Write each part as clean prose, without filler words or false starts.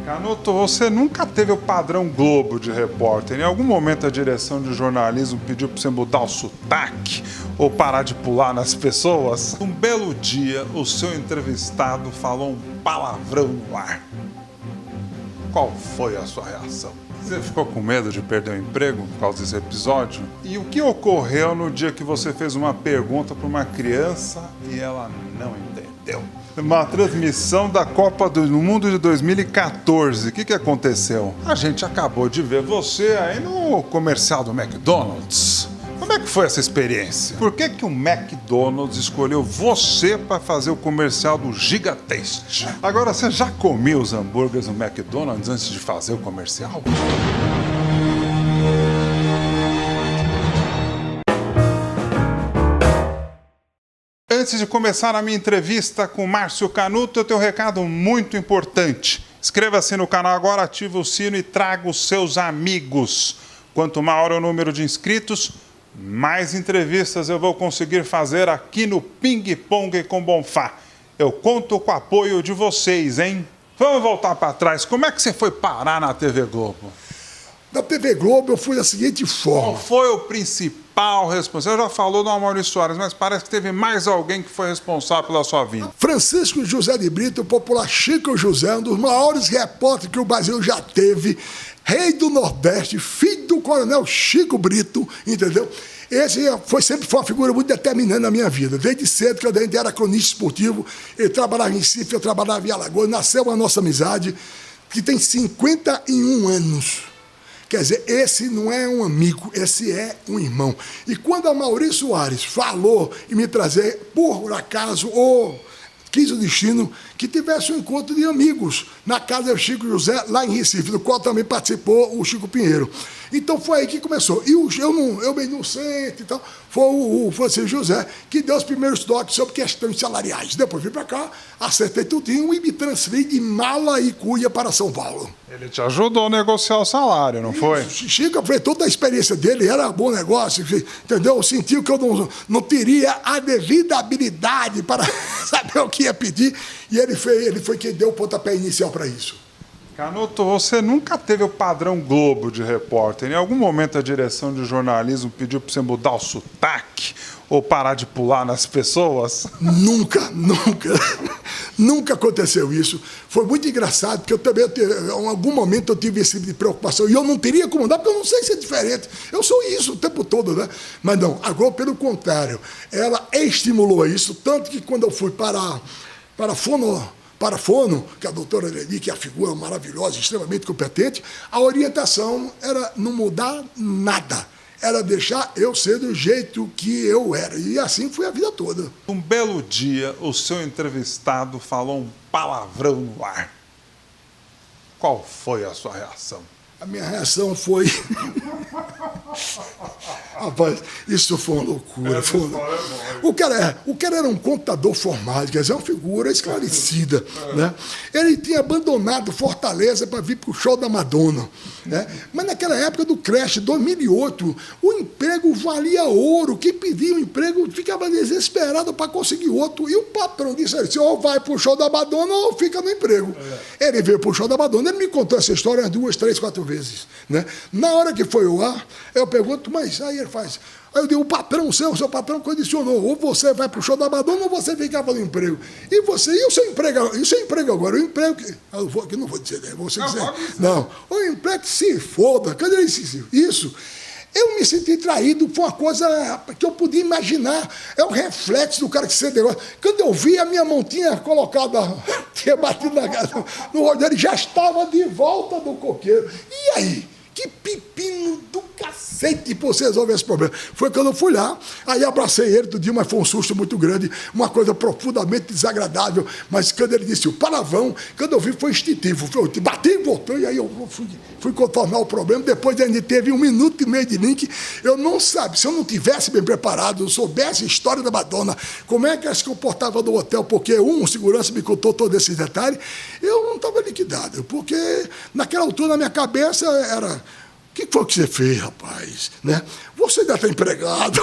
Canuto, você nunca teve o padrão Globo de repórter. Em algum momento a direção de jornalismo pediu para você mudar o sotaque ou parar de pular nas pessoas? Um belo dia, o seu entrevistado falou um palavrão no ar. Qual foi a sua reação? Você ficou com medo de perder o emprego por causa desse episódio? E o que ocorreu no dia que você fez uma pergunta para uma criança e ela não entendeu? Uma transmissão da Copa do Mundo de 2014. O que aconteceu? A gente acabou de ver você aí no comercial do McDonald's. Como é que foi essa experiência? Por que o McDonald's escolheu você para fazer o comercial do Giga Taste? Agora, você já comeu os hambúrgueres no McDonald's antes de fazer o comercial? Antes de começar a minha entrevista com Márcio Canuto, eu tenho um recado muito importante. Inscreva-se no canal agora, ative o sino e traga os seus amigos. Quanto maior o número de inscritos, mais entrevistas eu vou conseguir fazer aqui no Ping Pong com Bonfá. Eu conto com o apoio de vocês, hein? Vamos voltar para trás. Como é que você foi parar na TV Globo? Na TV Globo eu fui da seguinte forma. Qual foi o principal responsável? Já falou do Maurício Soares, mas parece que teve mais alguém que foi responsável pela sua vinda. Francisco José de Brito, o popular Chico José, um dos maiores repórteres que o Brasil já teve, rei do Nordeste, filho do coronel Chico Brito, entendeu? Esse sempre foi uma figura muito determinante na minha vida. Desde cedo, que eu era cronista esportivo, ele trabalhava em Recife, eu trabalhava em Alagoas, nasceu a nossa amizade, que tem 51 anos. Quer dizer, esse não é um amigo, esse é um irmão. E quando a Maurício Soares falou em me trazer, por acaso, ou quis o destino, que tivesse um encontro de amigos na casa do Chico José, lá em Recife, do qual também participou o Chico Pinheiro. Então foi aí que começou. E eu bem inocente e tal, foi o Francisco José que deu os primeiros toques sobre questões salariais. Depois vim para cá, acertei tudinho e me transferi de mala e cuia para São Paulo. Ele te ajudou a negociar o salário, não foi? Chico, foi toda a experiência dele, era bom negócio, entendeu? Eu senti que eu não teria a devida habilidade para saber o que ia pedir, e ele foi quem deu o pontapé inicial para isso. Canuto, você nunca teve o padrão Globo de repórter. Em algum momento a direção de jornalismo pediu para você mudar o sotaque ou parar de pular nas pessoas? Nunca aconteceu isso. Foi muito engraçado, porque eu também, em algum momento, eu tive esse tipo de preocupação. E eu não teria como mudar, porque eu não sei se é diferente. Eu sou isso o tempo todo, né? Mas não, a Globo, pelo contrário, ela estimulou isso, tanto que quando eu fui para Fono, que a doutora Leni, que é a figura maravilhosa, extremamente competente, a orientação era não mudar nada. Era deixar eu ser do jeito que eu era. E assim foi a vida toda. Um belo dia, o seu entrevistado falou um palavrão no ar. Qual foi a sua reação? A minha reação foi... Rapaz, isso foi uma loucura. O cara era um contador formado, quer dizer, uma figura esclarecida. Né? Ele tinha abandonado Fortaleza para vir para o show da Madonna. Né? Mas naquela época do Crash, 2008, o emprego valia ouro. Quem pedia um emprego ficava desesperado para conseguir outro. E o patrão disse assim, ou vai para o show da Madonna ou fica no emprego. Ele veio para o show da Madonna, ele me contou essa história 2, 3, 4 vezes. Né? Na hora que foi ao ar, eu pergunto, mas aí ele faz... Aí eu digo, o patrão seu patrão condicionou, ou você vai para o show da Madonna ou você ficava no emprego. E você, e o seu emprego agora? O emprego que... Eu não vou dizer, né? Você dizer. Não, o emprego que se foda. Cadê isso? Eu me senti traído, foi uma coisa que eu podia imaginar. É um reflexo do cara que você negócio. Quando eu vi, a minha mão tinha colocado, tinha batido no olho dele, já estava de volta do coqueiro. E aí? Que pepino do cacete pra você resolver esse problema. Foi quando eu fui lá, aí abracei ele do dia, mas foi um susto muito grande, uma coisa profundamente desagradável, mas quando ele disse o palavrão, quando eu vi foi instintivo, eu bati e voltou, e aí eu fui contornar o problema, depois a gente teve 1 minuto e meio de link, eu não sabia, se eu não tivesse bem preparado, eu soubesse a história da Madonna, como é que ela se comportava no hotel, porque um segurança me contou todos esses detalhes, eu não estava liquidado, porque naquela altura na minha cabeça era que foi que você fez, rapaz? Né? Você ainda está empregado.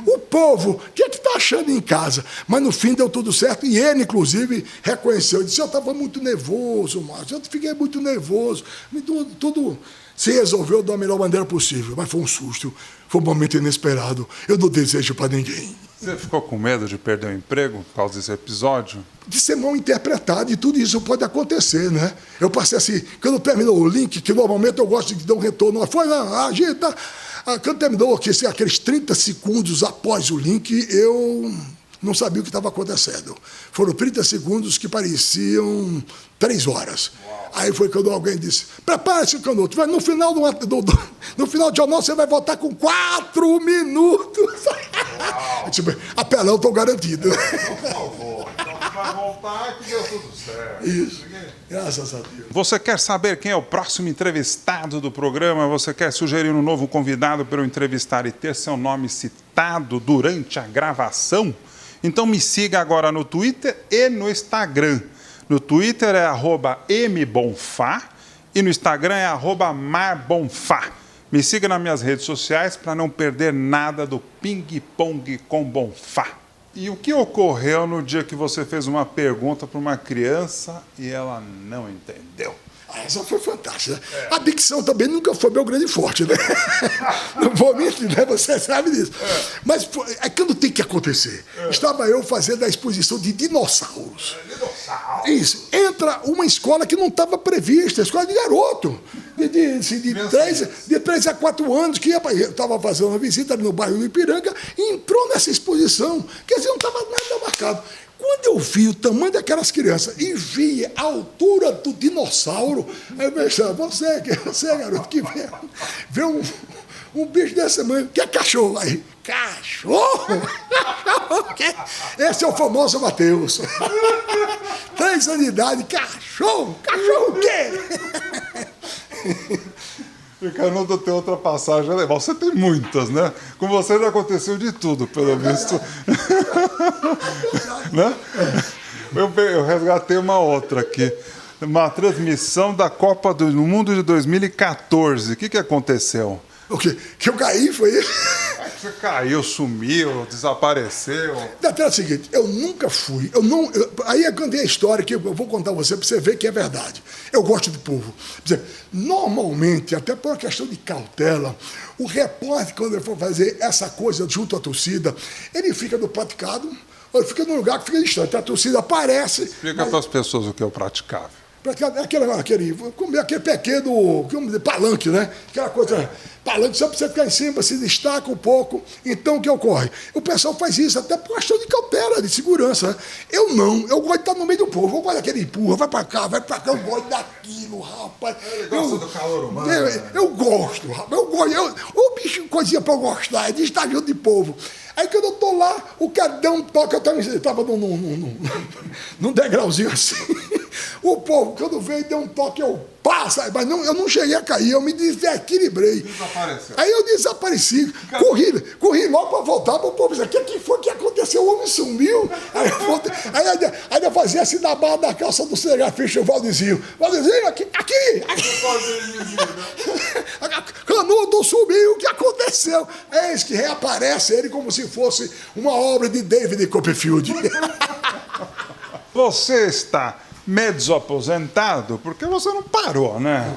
O povo, o que é que está achando em casa? Mas no fim deu tudo certo e ele, inclusive, reconheceu. Ele disse, eu estava muito nervoso, Márcio, eu fiquei muito nervoso. Tudo se resolveu da melhor maneira possível, mas foi um susto, foi um momento inesperado. Eu não desejo para ninguém. Você ficou com medo de perder o emprego por causa desse episódio? De ser mal interpretado, e tudo isso pode acontecer, né? Eu passei assim, quando terminou o link, que normalmente eu gosto de dar um retorno, foi lá, agita. Quando terminou aqueles 30 segundos após o link, eu não sabia o que estava acontecendo. Foram 30 segundos que pareciam 3 horas. Aí foi quando alguém disse, prepare-se, Canuto, no final no final do jornal você vai voltar com 4 minutos. Tipo, apelão, estou garantido. Por favor, então vai voltar que deu tudo certo. Isso, graças a Deus. Você quer saber quem é o próximo entrevistado do programa? Você quer sugerir um novo convidado para eu entrevistar e ter seu nome citado durante a gravação? Então me siga agora no Twitter e no Instagram. No Twitter é @mbonfá e no Instagram é @marbonfá. Me siga nas minhas redes sociais para não perder nada do ping-pong com Bonfá. E o que ocorreu no dia que você fez uma pergunta para uma criança e ela não entendeu? Essa foi fantástica. A dicção também nunca foi meu grande forte, né? Não vou mentir, né? Você sabe disso. Mas é quando tem que acontecer. Estava eu fazendo a exposição de dinossauros. Isso. Entra uma escola que não estava prevista, escola de garoto. De 3 a 4 anos, que eu estava fazendo uma visita ali no bairro do Ipiranga e entrou nessa exposição. Quer dizer, não estava nada marcado. Quando eu vi o tamanho daquelas crianças e vi a altura do dinossauro, aí eu pensava, você garoto, que vê um bicho dessa mãe, que é cachorro. Aí, cachorro? Esse é o famoso Matheus. 3 anos de idade, cachorro? Cachorro o quê? E Canuto tem outra passagem legal. Você tem muitas, né? Com você já aconteceu de tudo, pelo visto. Né? Eu resgatei uma outra aqui. Uma transmissão da Copa do Mundo de 2014. O que aconteceu? O quê? Que eu caí, foi isso? Você caiu, sumiu, desapareceu. É o seguinte, eu nunca fui, aí é quando tem a história que eu vou contar a você para você ver que é verdade. Eu gosto de povo. Normalmente, até por uma questão de cautela, o repórter, quando ele for fazer essa coisa junto à torcida, ele fica no praticado, ou ele fica num lugar que fica distante. A torcida aparece... Explica para as pessoas o que é o praticável. Aquele pequeno palanque, né? Aquela coisa, palanque só para você ficar em cima, se destaca um pouco. Então, o que ocorre? O pessoal faz isso até por questão de cautela, de segurança. Né? Eu gosto de estar no meio do povo. Eu gosto daquele empurra, vai para cá, eu gosto daquilo, rapaz. Ele gosta do calor humano. Eu gosto, rapaz. O bicho, coisinha para eu gostar, é de estar junto de povo. Aí quando eu tô lá, o cara deu um toque, eu estava num degrauzinho assim. O povo, quando veio, deu um toque, eu passa, mas eu não cheguei a cair, eu me desequilibrei. Desapareceu. Aí eu desapareci, corri logo para voltar para o povo dizer, o que foi que aconteceu? O homem sumiu. Aí eu fazia assim na barra da calça do cinegrafista, o Valdezinho, aqui. Canuto sumiu, o que aconteceu? Eis que reaparece ele como se fosse uma obra de David Copperfield. Você está meio aposentado porque você não parou, né?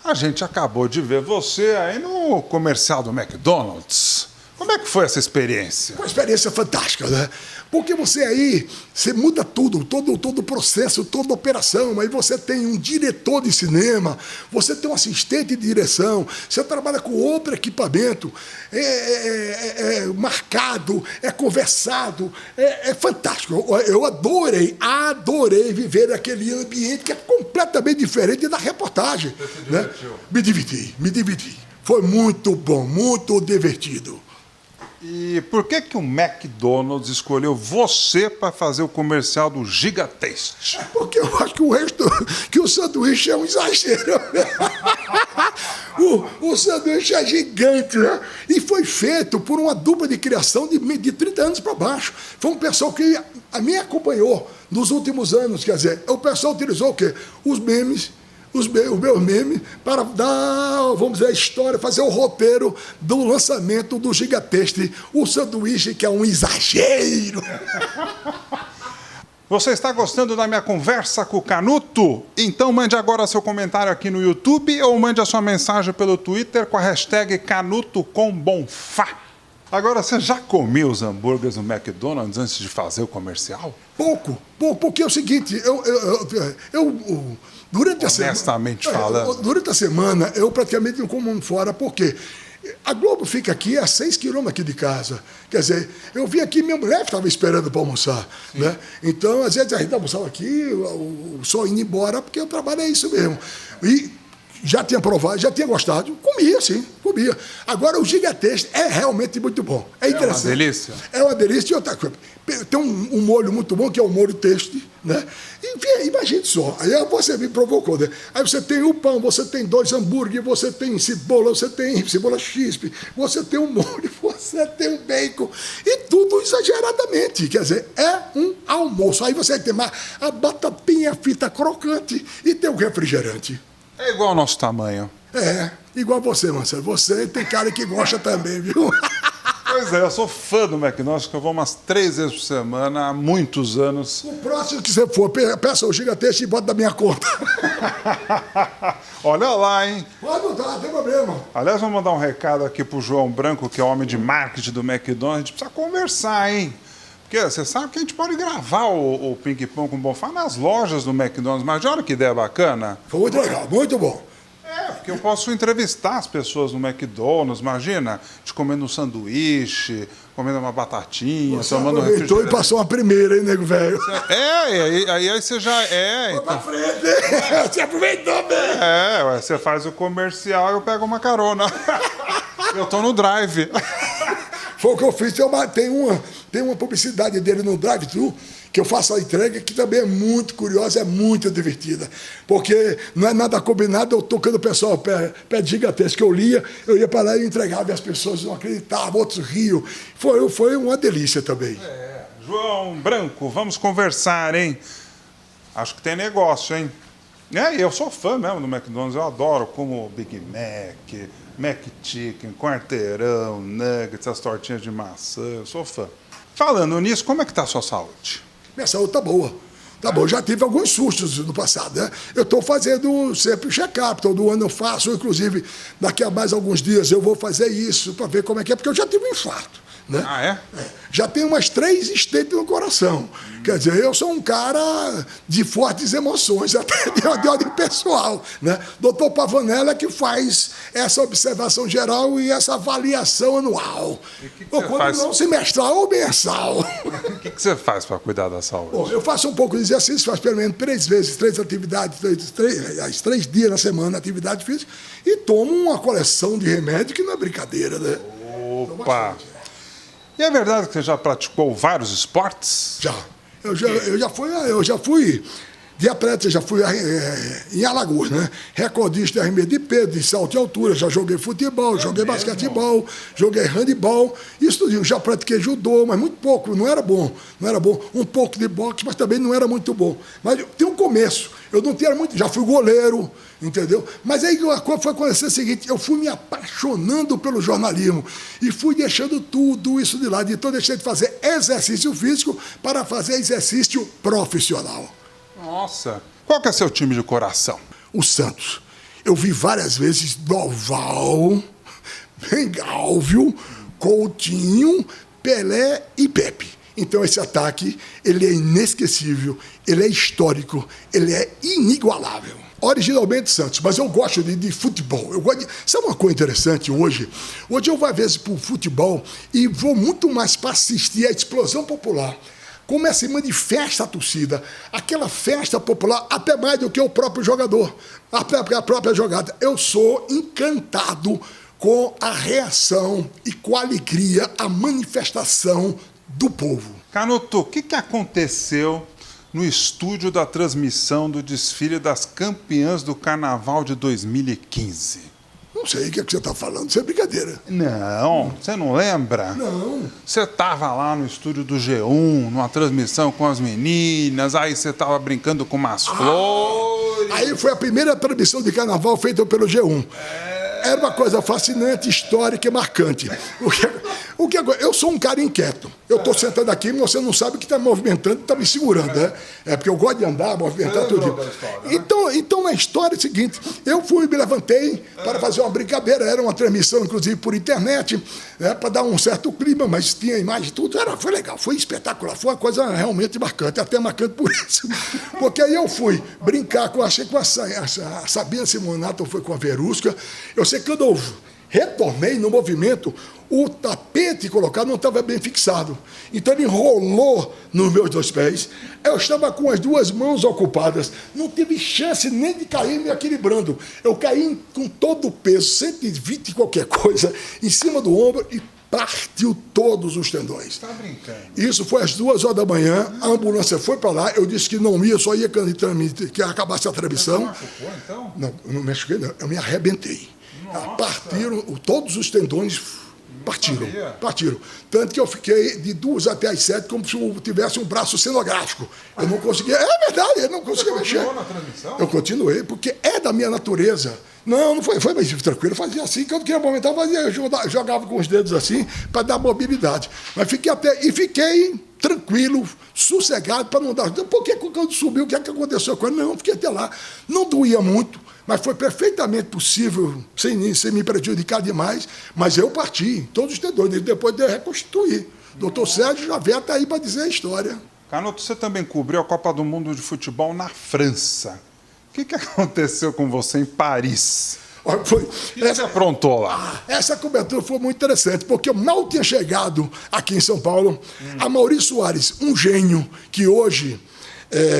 A gente acabou de ver você aí no comercial do McDonald's. Como é que foi essa experiência? Uma experiência fantástica, né? Porque você muda tudo, todo o processo, toda a operação. Aí você tem um diretor de cinema, você tem um assistente de direção, você trabalha com outro equipamento, é marcado, é conversado, é fantástico. Eu adorei viver aquele ambiente que é completamente diferente da reportagem. Você se divertiu? Né? Me diverti. Foi muito bom, muito divertido. E por que o McDonald's escolheu você para fazer o comercial do Giga Taste? Porque eu acho que o sanduíche é um exagero. O sanduíche é gigante, né? E foi feito por uma dupla de criação de 30 anos para baixo. Foi um pessoal que me acompanhou nos últimos anos. Quer dizer, o pessoal utilizou o quê? Os memes, o meu meme para dar, vamos dizer, a história, fazer o roteiro do lançamento do Gigateste, o sanduíche que é um exagero. Você está gostando da minha conversa com o Canuto? Então mande agora seu comentário aqui no YouTube ou mande a sua mensagem pelo Twitter com a hashtag CanutoComBonfá. Agora, você já comeu os hambúrgueres no McDonald's antes de fazer o comercial? Pouco, porque é o seguinte, durante a semana... Honestamente falando. Durante a semana, eu praticamente não como fora, porque a Globo fica aqui a 6 quilômetros aqui de casa. Quer dizer, eu vim aqui, minha mulher estava esperando para almoçar. Né? Então, às vezes, a gente almoçava aqui, só indo embora, porque o trabalho é isso mesmo. E já tinha provado, já tinha gostado, comia, sim, comia. Agora, o Gigateste é realmente muito bom. É interessante. É uma delícia. É uma delícia. E outra coisa, tem um molho muito bom, que é o molho teste, né? E imagine só, aí você me provocou, né? Aí você tem o pão, você tem 2 hambúrgueres, você tem cebola, você tem cebola chispe, você tem o molho, você tem o bacon, e tudo exageradamente. Quer dizer, é um almoço. Aí você tem a batatinha frita crocante e tem o refrigerante. É igual ao nosso tamanho. É, igual você, Marcelo. Você tem cara que gosta também, viu? Pois é, eu sou fã do McDonald's, que eu vou umas 3 vezes por semana há muitos anos. O próximo que você for, peça o Gigateste e bota da minha conta. Olha lá, hein? Pode botar, não tem problema. Aliás, vou mandar um recado aqui pro João Branco, que é o homem de marketing do McDonald's. A gente precisa conversar, hein? Porque você sabe que a gente pode gravar o Ping-Pong com Bonfá nas lojas do McDonald's. Mas olha que ideia bacana. Foi muito legal, muito bom. É, porque eu posso entrevistar as pessoas no McDonald's, imagina, te comendo um sanduíche, comendo uma batatinha, Você tomando um aproveitou refrigerante. e passou uma primeira, hein, nego velho? Aí você já... Foi pra frente, você aproveitou bem. Ué, você faz o comercial e eu pego uma carona. Eu tô no drive. Foi o que eu fiz. Tem uma publicidade dele no drive-thru, que eu faço a entrega, que também é muito curiosa, é muito divertida. Porque não é nada combinado, eu tocando o pessoal pé de Gigateste que eu lia, eu ia para lá e entregava e as pessoas não acreditavam, outros riam. Foi uma delícia também. João Branco, vamos conversar, hein? Acho que tem negócio, hein? Eu sou fã mesmo do McDonald's, eu adoro como Big Mac, McChicken, quarteirão, nuggets, as tortinhas de maçã, eu sou fã. Falando nisso, como é que tá a sua saúde? Minha saúde tá boa. Tá bom, já tive alguns sustos no passado, né? Eu estou fazendo sempre o check-up, todo ano eu faço, inclusive daqui a mais alguns dias eu vou fazer isso para ver como é que é, porque eu já tive um infarto. Né? Ah, é? Já tenho umas 3 estentes no coração. Quer dizer, eu sou um cara de fortes emoções, até de ordem pessoal. Né? Doutor Pavanella que faz essa observação geral e essa avaliação anual. Quando faz? não semestral ou mensal. O que você faz para cuidar da saúde? Bom, eu faço um pouco de exercício, faço pelo menos 3 vezes, 3 atividades, 3 dias na semana, atividade física, e tomo uma coleção de remédio que não é brincadeira, né? Opa! E é verdade que você já praticou vários esportes? Já. Eu já fui de atleta, já fui em Alagoas, né? Recordista de arremesso de peso, de salto de altura, já joguei futebol, joguei basquetebol, joguei handebol, isso tudo. Já pratiquei judô, mas muito pouco, não era bom. Um pouco de boxe, mas também não era muito bom. Mas tem um começo. Eu não tinha muito, já fui goleiro, entendeu? Mas aí a coisa foi acontecer o seguinte, eu fui me apaixonando pelo jornalismo e fui deixando tudo isso de lado. Então deixei de fazer exercício físico para fazer exercício profissional. Nossa! Qual que é seu time de coração? O Santos. Eu vi várias vezes Doval, Galvio, Coutinho, Pelé e Pepe. Então esse ataque, ele é inesquecível, ele é histórico, ele é inigualável. Originalmente Santos, mas eu gosto de futebol. Sabe uma coisa interessante hoje? Hoje eu vou às vezes para o futebol e vou muito mais para assistir a explosão popular. Como é semana de festa a torcida, aquela festa popular, até mais do que o próprio jogador, a própria jogada. Eu sou encantado com a reação e com a alegria, a manifestação do povo. Canuto, o que aconteceu no estúdio da transmissão do desfile das campeãs do Carnaval de 2015? Não sei o que você está falando, isso é brincadeira. Não, você não lembra? Não. Você estava lá no estúdio do G1, numa transmissão com as meninas, aí você estava brincando com umas flores. Aí foi a primeira transmissão de carnaval feita pelo G1. Era uma coisa fascinante, histórica e marcante. Eu sou um cara inquieto. Eu estou sentado aqui, mas você não sabe que está movimentando, está me segurando, né? É porque eu gosto de andar, movimentar tudo. Então, na história é o seguinte, eu me levantei para fazer uma brincadeira, era uma transmissão, inclusive, por internet, né, para dar um certo clima, mas tinha imagem e tudo. Foi legal, foi espetacular, foi uma coisa realmente marcante, até marcante por isso. Porque aí eu fui brincar com a Sabina Simonato, foi com a Verusca. Eu sei que quando eu retornei no movimento, o tapete colocado não estava bem fixado. Então ele enrolou nos meus 2 pés. Eu estava com as 2 mãos ocupadas. Não tive chance nem de cair me equilibrando. Eu caí com todo o peso, 120 e qualquer coisa, em cima do ombro e partiu todos os tendões. Está brincando? Isso foi às 2h da manhã, a ambulância foi para lá, eu disse que não ia, só ia que acabasse a transmissão. Você machucou, então? Não, eu não me machuquei, não, eu me arrebentei. Partiram, todos os tendões partiram. Tanto que eu fiquei de 2 até as 7 como se eu tivesse um braço cenográfico. Eu não conseguia, é verdade, eu não conseguia mexer. Você continuou na transmissão? Eu continuei, porque é da minha natureza. Não foi mais tranquilo, eu fazia assim, que eu não queria momentar, eu jogava com os dedos assim, para dar mobilidade. Mas fiquei tranquilo, sossegado, para não dar... Porque quando subiu, o que é que aconteceu com ele? Não, fiquei até lá. Não doía muito, mas foi perfeitamente possível, sem me prejudicar demais, mas eu parti, todos os tendões, depois de reconstituir. Doutor Sérgio já veio até aí para dizer a história. Canuto, você também cobriu a Copa do Mundo de Futebol na França. O que aconteceu com você em Paris? O que você aprontou lá? Essa cobertura foi muito interessante, porque eu mal tinha chegado aqui em São Paulo. A Maurício Soares, um gênio que hoje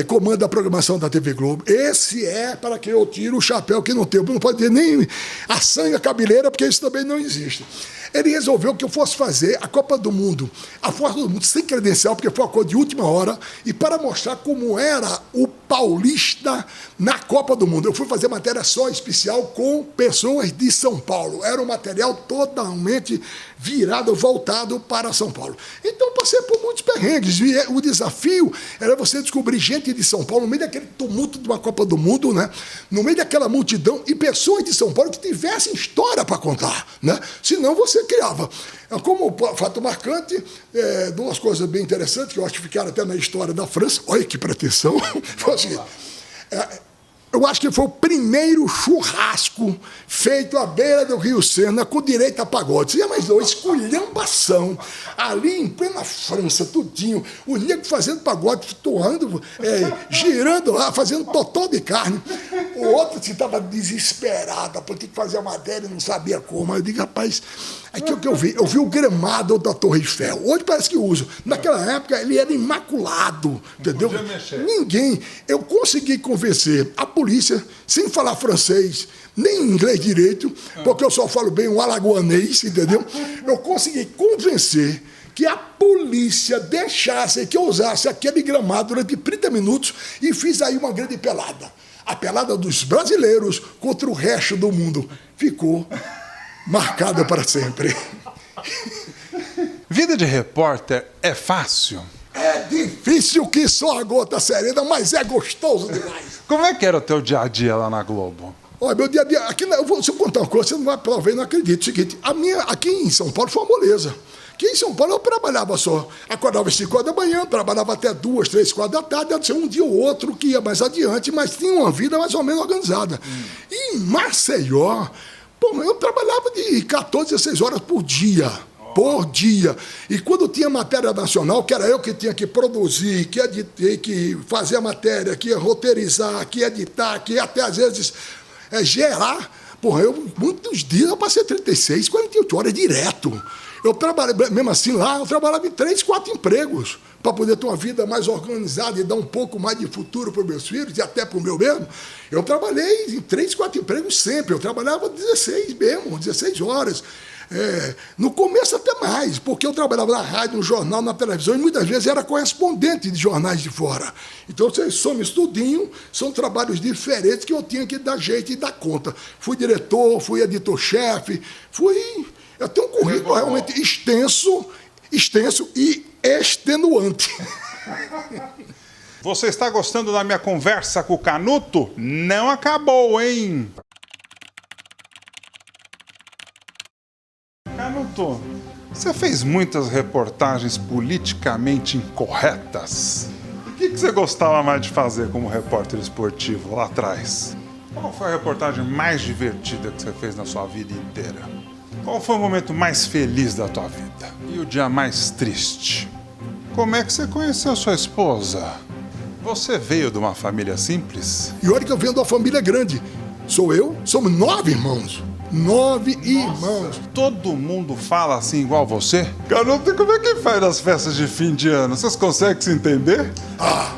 comanda a programação da TV Globo. Esse é para que eu tiro o chapéu que não tem. Não pode ter nem a sangue, a cabeleira, porque isso também não existe. Ele resolveu que eu fosse fazer a Copa do Mundo, a Copa do Mundo sem credencial, porque foi uma coisa de última hora, e para mostrar como era o paulista na Copa do Mundo. Eu fui fazer matéria só especial com pessoas de São Paulo. Era um material totalmente virado, voltado para São Paulo. Então, passei por muitos perrengues. E o desafio era você descobrir gente de São Paulo, no meio daquele tumulto de uma Copa do Mundo, né? No meio daquela multidão, e pessoas de São Paulo que tivessem história para contar, né? Senão você criava. Como fato marcante, 2 coisas bem interessantes, que eu acho que ficaram até na história da França. Olha que pretensão. Foi assim, eu acho que foi o primeiro churrasco feito à beira do Rio Sena com direito a pagode. Você imaginou, esculhambação, ali em plena França, tudinho, o nego fazendo pagode, torrando, girando lá, fazendo totó de carne. O outro estava desesperado, porque tinha que fazer a matéria e não sabia como. Eu digo, rapaz, aqui é o que eu vi. Eu vi o gramado da Torre Eiffel. Hoje parece que uso. Naquela época ele era imaculado, entendeu? Ninguém. Eu consegui convencer a polícia, sem falar francês, nem inglês direito, porque eu só falo bem um alagoanês, entendeu? Eu consegui convencer que a polícia deixasse que eu usasse aquele gramado durante 30 minutos e fiz aí uma grande pelada. A pelada dos brasileiros contra o resto do mundo. Ficou marcada para sempre. Vida de repórter é fácil? É difícil que só a gota serena, mas é gostoso demais. Como é que era o teu dia a dia lá na Globo? Olha, meu dia a dia, se eu contar uma coisa, você não vai provar, não acredito. O seguinte, aqui em São Paulo foi uma moleza. Aqui em São Paulo eu trabalhava só. Acordava às 5 da manhã, trabalhava até 2, 3, 4 da tarde, ia ser um dia ou outro que ia mais adiante, mas tinha uma vida mais ou menos organizada. E em Maceió, eu trabalhava de 14 a 16 horas por dia. E quando tinha matéria nacional, que era eu que tinha que produzir, que fazer a matéria, que ia roteirizar, que ia editar, que ia até às vezes gerar, muitos dias eu passei 36, 48 horas direto. Eu trabalhei, mesmo assim lá, eu trabalhava em 3, 4 empregos para poder ter uma vida mais organizada e dar um pouco mais de futuro para os meus filhos e até para o meu mesmo. Eu trabalhei em 3, 4 empregos sempre. Eu trabalhava 16 mesmo, 16 horas. No começo até mais, porque eu trabalhava na rádio, no jornal, na televisão e muitas vezes era correspondente de jornais de fora. Então, vocês somam isso tudinho, são trabalhos diferentes que eu tinha que dar jeito e dar conta. Fui diretor, fui editor-chefe, eu tenho um currículo realmente extenso e extenuante. Você está gostando da minha conversa com o Canuto? Não acabou, hein? Canuto, você fez muitas reportagens politicamente incorretas. O que você gostava mais de fazer como repórter esportivo lá atrás? Qual foi a reportagem mais divertida que você fez na sua vida inteira? Qual foi o momento mais feliz da tua vida? E o dia mais triste? Como é que você conheceu sua esposa? Você veio de uma família simples? E olha que eu venho de uma família grande. Sou eu, somos 9 irmãos. 9 irmãos. Todo mundo fala assim igual você? Canuto, como é que faz nas festas de fim de ano? Vocês conseguem se entender? Ah,